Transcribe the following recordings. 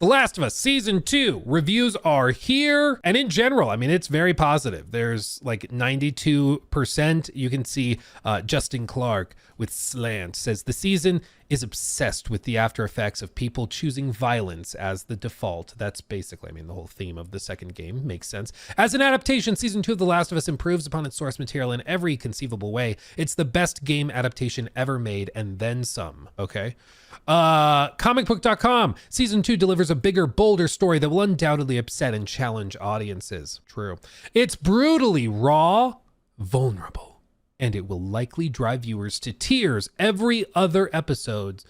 The Last of Us Season 2 reviews are here. And in general, I mean, it's very positive. There's like 92%. You can see Justin Clark with Slant says the season is obsessed with the after effects of people choosing violence as the default. That's basically, I mean, the whole theme of the second game makes sense. As an adaptation, Season 2 of The Last of Us improves upon its source material in every conceivable way. It's the best game adaptation ever made, and then some, okay? Comicbook.com. Season 2 delivers a bigger, bolder story that will undoubtedly upset and challenge audiences. True. It's brutally raw, vulnerable, and it will likely drive viewers to tears every other episode,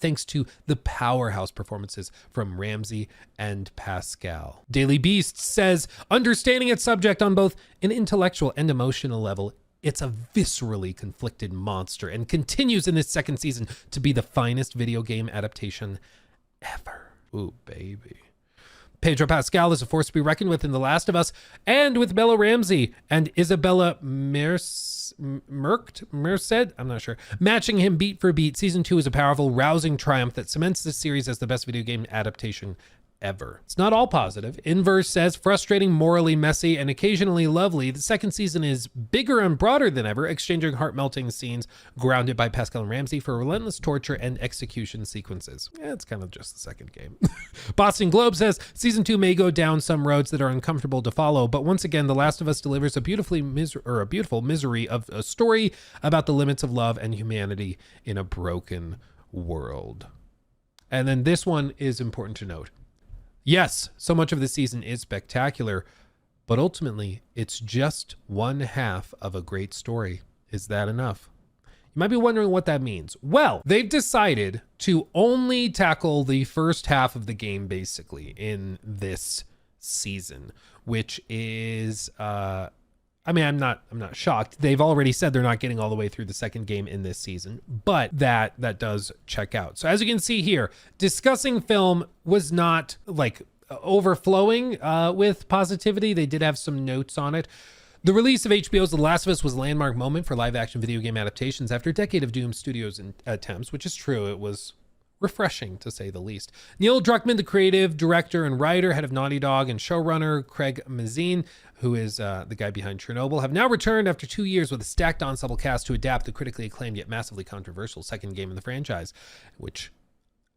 thanks to the powerhouse performances from Ramsey and Pascal. Daily Beast says, understanding its subject on both an intellectual and emotional level, it's a viscerally conflicted monster and continues in this second season to be the finest video game adaptation ever. Ooh, baby. Pedro Pascal is a force to be reckoned with in The Last of Us, and with Bella Ramsey and Isabella Merced? I'm not sure. Matching him beat for beat, Season 2 is a powerful, rousing triumph that cements this series as the best video game adaptation ever. It's not all positive. Inverse says, frustrating, morally messy, and occasionally lovely, the second season is bigger and broader than ever, exchanging heart-melting scenes grounded by Pascal and Ramsey for relentless torture and execution sequences. Yeah, it's kind of just the second game. Boston Globe says, Season 2 may go down some roads that are uncomfortable to follow, but once again, The Last of Us delivers a beautiful misery of a story about the limits of love and humanity in a broken world. And then this one is important to note. Yes, so much of the season is spectacular, but ultimately, it's just one half of a great story. Is that enough? You might be wondering what that means. Well, they've decided to only tackle the first half of the game, basically, in this season, which is, I mean, I'm not shocked. They've already said they're not getting all the way through the second game in this season, but that does check out. So as you can see here, discussing film was not like overflowing with positivity. They did have some notes on it. The release of HBO's The Last of Us was a landmark moment for live action video game adaptations after a decade of doomed studios' attempts, which is true. It was refreshing, to say the least. Neil Druckmann, the creative director and writer, head of Naughty Dog, and showrunner Craig Mazin, who is the guy behind Chernobyl, have now returned after 2 years with a stacked ensemble cast to adapt the critically acclaimed yet massively controversial second game in the franchise, which,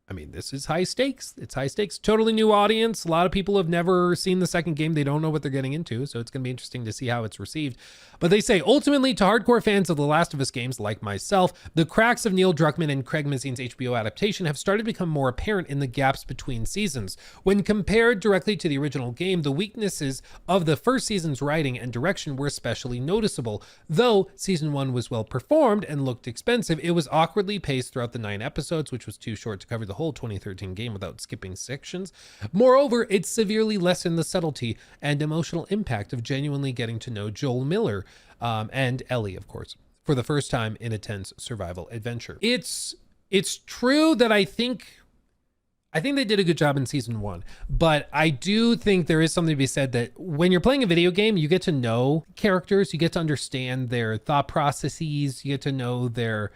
I mean, this is high stakes. It's high stakes. Totally new audience. A lot of people have never seen the second game. They don't know what they're getting into, so it's going to be interesting to see how it's received. But they say, ultimately, to hardcore fans of The Last of Us games like myself, the cracks of Neil Druckmann and Craig Mazin's HBO adaptation have started to become more apparent in the gaps between seasons. When compared directly to the original game, the weaknesses of the first season's writing and direction were especially noticeable. Though Season 1 was well performed and looked expensive, it was awkwardly paced throughout the 9 episodes, which was too short to cover the whole 2013 game without skipping sections. Moreover, it severely lessened the subtlety and emotional impact of genuinely getting to know Joel Miller and Ellie, of course, for the first time in a tense survival adventure. It's true that I think they did a good job in Season 1, but I do think there is something to be said that when you're playing a video game, you get to know characters, you get to understand their thought processes, you get to know their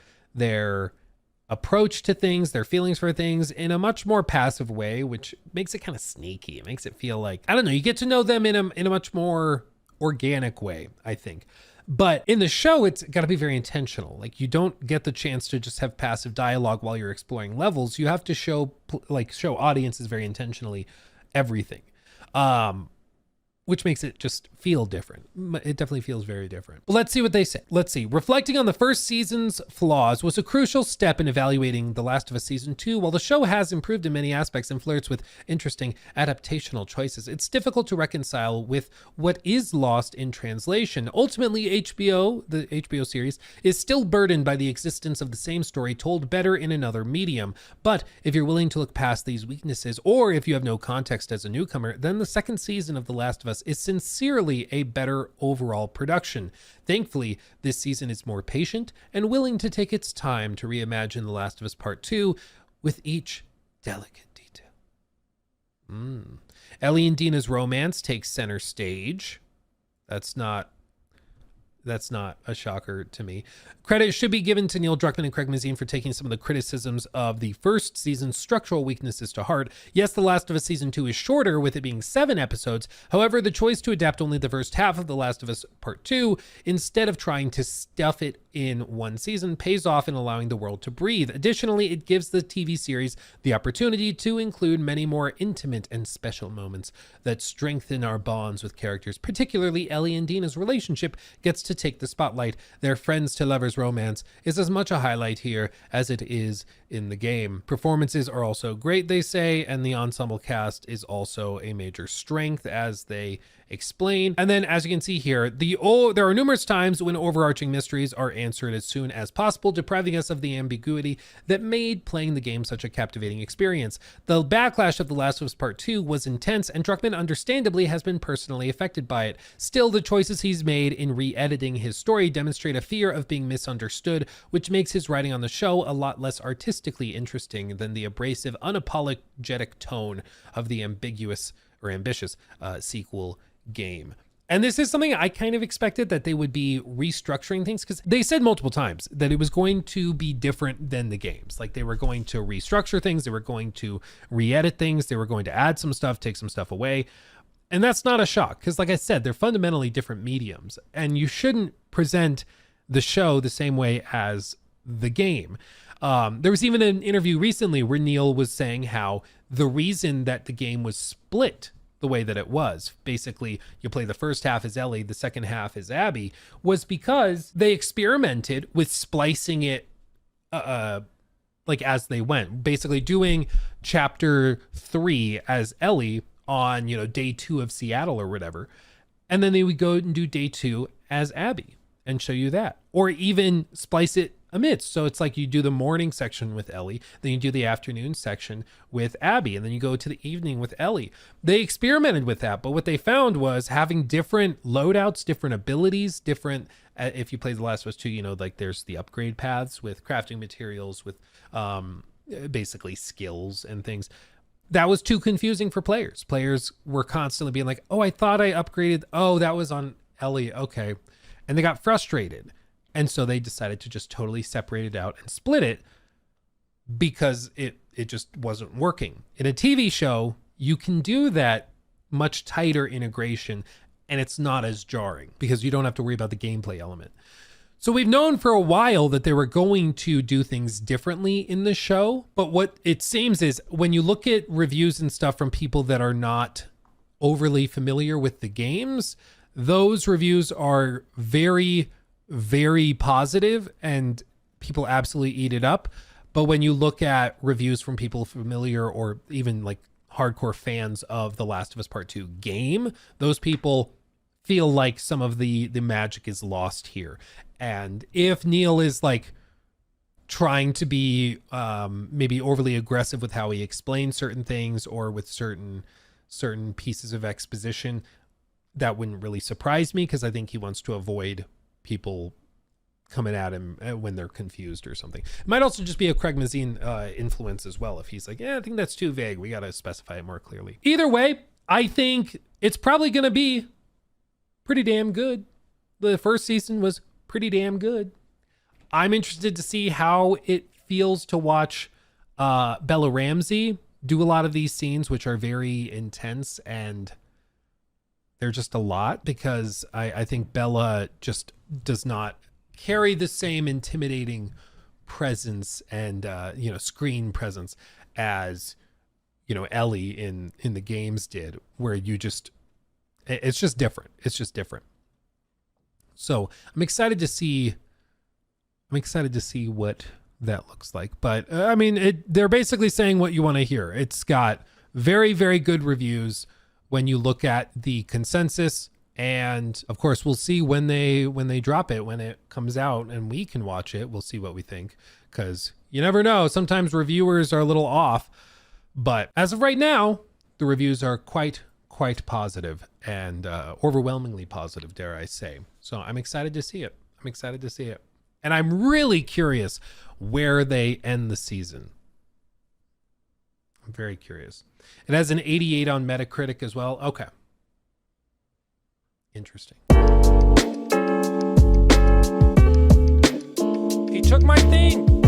approach to things, their feelings for things in a much more passive way, which makes it kind of sneaky. It makes it feel like, I don't know, you get to know them in a much more organic way, I think. But in the show, it's got to be very intentional. Like, you don't get the chance to just have passive dialogue while you're exploring levels. You have to show audiences very intentionally everything, which makes it just feel different. It definitely feels very different. But let's see what they say. Let's see. Reflecting on the first season's flaws was a crucial step in evaluating The Last of Us Season 2. While the show has improved in many aspects and flirts with interesting adaptational choices, it's difficult to reconcile with what is lost in translation. Ultimately, the HBO series, is still burdened by the existence of the same story told better in another medium. But if you're willing to look past these weaknesses, or if you have no context as a newcomer, then the second season of The Last of Us is sincerely a better overall production. Thankfully, this season is more patient and willing to take its time to reimagine The Last of Us Part 2 with each delicate detail. Ellie and Dina's romance takes center stage. That's not That's not a shocker to me. Credit should be given to Neil Druckmann and Craig Mazin for taking some of the criticisms of the first season's structural weaknesses to heart. Yes, The Last of Us Season 2 is shorter, with it being 7 episodes. However, the choice to adapt only the first half of The Last of Us Part 2, instead of trying to stuff it in one season, pays off in allowing the world to breathe. Additionally, it gives the TV series the opportunity to include many more intimate and special moments that strengthen our bonds with characters. Particularly, Ellie and Dina's relationship gets to take the spotlight. Their friends to lovers romance is as much a highlight here as it is in the game. Performances are also great, they say, and the ensemble cast is also a major strength, as they explain. And then, as you can see here, there are numerous times when overarching mysteries are answered as soon as possible, depriving us of the ambiguity that made playing the game such a captivating experience. The backlash of The Last of Us Part 2 was intense, and Druckmann understandably has been personally affected by it. Still, the choices he's made in re-editing his story demonstrate a fear of being misunderstood, which makes his writing on the show a lot less artistically interesting than the abrasive, unapologetic tone of the ambitious sequel game. And this is something I kind of expected, that they would be restructuring things, because they said multiple times that it was going to be different than the games. Like, they were going to restructure things, they were going to re-edit things, they were going to add some stuff, take some stuff away. And that's not a shock, because like I said, they're fundamentally different mediums, and you shouldn't present the show the same way as the game. There was even an interview recently where Neil was saying how the reason that the game was split the way that it was, basically you play the first half as Ellie, the second half as Abby, was because they experimented with splicing it like as they went, basically doing chapter 3 as Ellie on, day 2 of Seattle or whatever, and then they would go and do day 2 as Abby and show you that, or even splice it amidst. So it's like you do the morning section with Ellie, then you do the afternoon section with Abby, and then you go to the evening with Ellie. They experimented with that, but what they found was having different loadouts, different abilities, different, if you play The Last of Us 2, like there's the upgrade paths with crafting materials, with basically skills and things. That was too confusing for players. Players were constantly being like, oh, I thought I upgraded. Oh, that was on Ellie. Okay. And they got frustrated. And so they decided to just totally separate it out and split it, because it just wasn't working. In a TV show, you can do that much tighter integration, and it's not as jarring because you don't have to worry about the gameplay element. So we've known for a while that they were going to do things differently in the show, but what it seems is when you look at reviews and stuff from people that are not overly familiar with the games, those reviews are very, very positive and people absolutely eat it up. But when you look at reviews from people familiar or even like hardcore fans of The Last of Us Part 2 game, those people feel like some of the magic is lost here. And if Neil is like trying to be maybe overly aggressive with how he explains certain things, or with certain pieces of exposition, that wouldn't really surprise me, because I think he wants to avoid people coming at him when they're confused or something. It might also just be a Craig Mazin influence as well. If he's like, I think that's too vague, we got to specify it more clearly. Either way, I think it's probably going to be pretty damn good. The first season was pretty damn good. I'm interested to see how it feels to watch Bella Ramsey do a lot of these scenes, which are very intense, and they're just a lot, because I think Bella just does not carry the same intimidating presence and screen presence as Ellie in the games did, where it's just different. It's just different. So I'm excited to see what that looks like. But they're basically saying what you want to hear. It's got very, very good reviews when you look at the consensus, and of course we'll see when they drop it, when it comes out and we can watch it. We'll see what we think, because you never know, sometimes reviewers are a little off. But as of right now, the reviews are quite positive, and overwhelmingly positive, dare I say. So I'm excited to see it. And I'm really curious where they end the season. I'm very curious. It has an 88 on Metacritic as well. Okay. Interesting. He took my thing.